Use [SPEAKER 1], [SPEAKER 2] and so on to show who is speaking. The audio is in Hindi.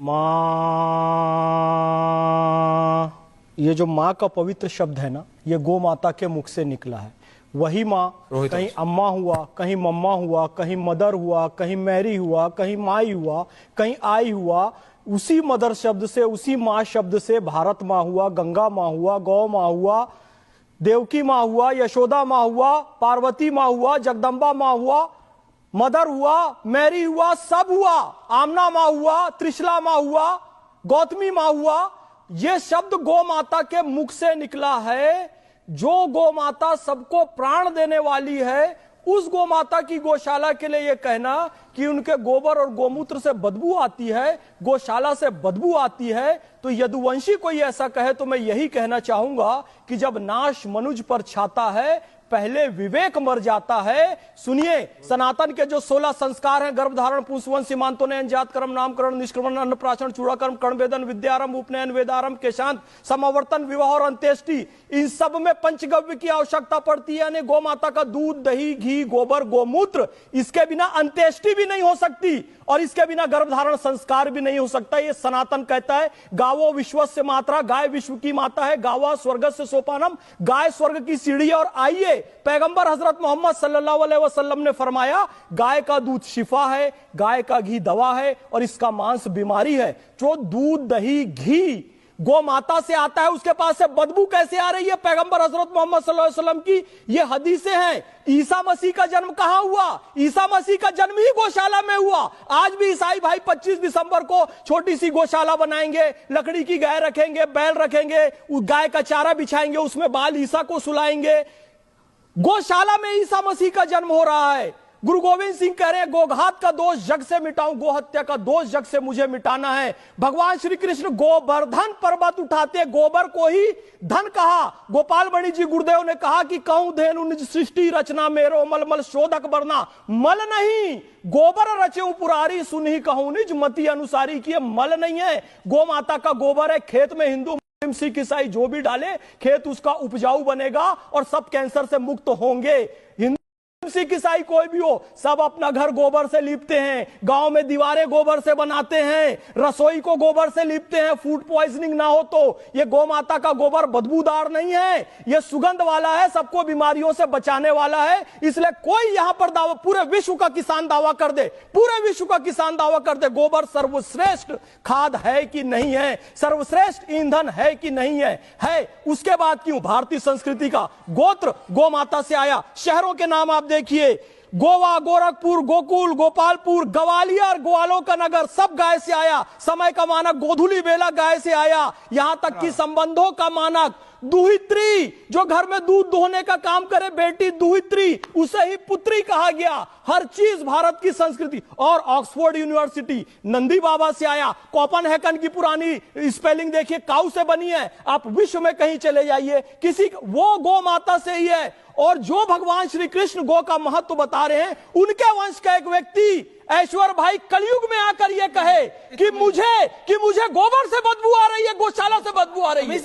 [SPEAKER 1] माँ, ये जो माँ का पवित्र शब्द है ना, ये गौ माता के मुख से निकला है। वही माँ कहीं अम्मा हुआ, कहीं मम्मा हुआ, कहीं मदर हुआ, कहीं मैरी हुआ, कहीं माई हुआ, कहीं आई हुआ। उसी मदर शब्द से, उसी माँ शब्द से भारत माँ हुआ, गंगा माँ हुआ, गौ माँ हुआ, देवकी माँ हुआ, यशोदा माँ हुआ, पार्वती माँ हुआ, जगदम्बा माँ हुआ, मदर हुआ, मैरी हुआ, सब हुआ। आमना माँ हुआ, त्रिशला माँ हुआ, गौतमी माँ हुआ। यह शब्द गौ माता के मुख से निकला है। जो गौ माता सबको प्राण देने वाली है, उस गौ माता की गौशाला के लिए यह कहना कि उनके गोबर और गोमूत्र से बदबू आती है, गौशाला से बदबू आती है, तो यदुवंशी कोई ऐसा कहे तो मैं यही कहना चाहूंगा कि जब नाश मनुज पर छाता है, पहले विवेक मर जाता है। सुनिए, सनातन के जो 16 संस्कार हैं, गर्भधारण, पुंसवन, सीमांतोनयन, जात कर्म, नामकरण, निष्क्रमण, अन्नप्राशन, चूड़ाकर्म, कर्णवेदन, विद्यारंभ, उपनयन, वेदारंभ, केशांत, समावर्तन, विवाह और अंत्येष्टि, इन सब में पंचगव्य की आवश्यकता पड़ती है। यानी गौ माता का दूध, दही, घी, गोबर, गोमूत्र, इसके बिना अंत्येष्टि भी नहीं हो सकती और इसके बिना गर्भधारण संस्कार भी नहीं हो सकता। ये सनातन कहता है। गावो विश्वस्य मात्रा, गाय विश्व की माता है। गावा स्वर्गस्य सोपानम, गाय स्वर्ग की सीढ़ी। और आइए, पैगंबर हजरत मोहम्मद सल्लल्लाहु अलैहि वसल्लम ने फरमाया, गाय का दूध शिफा है, गाय का घी दवा है और इसका मांस बीमारी है। जो दूध, दही, घी गौ माता से आता है, उसके पास से बदबू कैसे आ रही है? पैगंबर हजरत मोहम्मद सल्लल्लाहु अलैहि वसल्लम की ये हदीसें हैं। ईसा मसीह का जन्म कहां हुआ? ईसा मसीह का जन्म ही गौशाला में हुआ। आज भी ईसाई भाई 25 दिसंबर को छोटी सी गौशाला बनाएंगे, लकड़ी की गाय रखेंगे, बैल रखेंगे, उस गाय का चारा बिछाएंगे, उसमें बाल ईसा को सुलाएंगे। गौशाला में ईसा मसीह का जन्म हो रहा है। गुरु गोविंद सिंह कह रहे हैं, गोघात का दोष जग से मिटाऊं, गोहत्या का दोष जग से मुझे मिटाना है। भगवान श्री कृष्ण गोवर्धन पर्वत उठाते गोबर को ही धन कहा। गोपाल मणि जी गुरुदेव ने कहा कि कहूं धेनु निज सृष्टि रचना, मेरो मलमल शोधक बरना। मल नहीं, गोबर रचे पुरारी, सुनही कहूं निज मति अनुसारी। की मल नहीं है, गौ माता का गोबर है। खेत में हिंदू, सिख, ईसाई जो भी डाले, खेत उसका उपजाऊ बनेगा और सब कैंसर से मुक्त होंगे। सिख, ईसाई कोई भी हो, सब अपना घर गोबर से लीपते हैं, गांव में दीवारें गोबर से बनाते हैं, रसोई को गोबर से लीपते हैं, फूड पॉइजनिंग ना हो तो। ये गौ माता का गोबर बदबूदार नहीं है, ये सुगंध वाला है, सबको बीमारियों से बचाने वाला है। इसलिए कोई यहां पर दावा, पूरे विश्व का किसान दावा कर दे, पूरे विश्व का किसान दावा कर दे, गोबर सर्वश्रेष्ठ खाद है कि नहीं है, सर्वश्रेष्ठ ईंधन है कि नहीं है? है। उसके बाद क्यों? भारतीय संस्कृति का गोत्र गौ माता से आया। शहरों के नाम आप देखिए, गोवा, गोरखपुर, गोकुल, गोपालपुर, ग्वालियर, ग्वालों का नगर, सब गाय से आया। समय का मानक गोधुली बेला गाय से आया। यहां तक कि संबंधों का मानक दुहित्री, जो घर में दूध दोहने का काम करे, बेटी दुहित्री, उसे ही पुत्री कहा गया। हर चीज भारत की संस्कृति। और ऑक्सफोर्ड यूनिवर्सिटी नंदी बाबा से आया। कोपनहेगन की पुरानी स्पेलिंग देखिए, काऊ से बनी है। आप विश्व में कहीं चले जाइए, किसी वो गौ माता से ही है। और जो भगवान श्री कृष्ण गौ का महत्व बता रहे हैं, उनके वंश का एक व्यक्ति ऐश्वर भाई कलयुग में आकर यह कहे कि मुझे गोबर से बदबू आ रही है, गौशाला से बदबू आ रही है।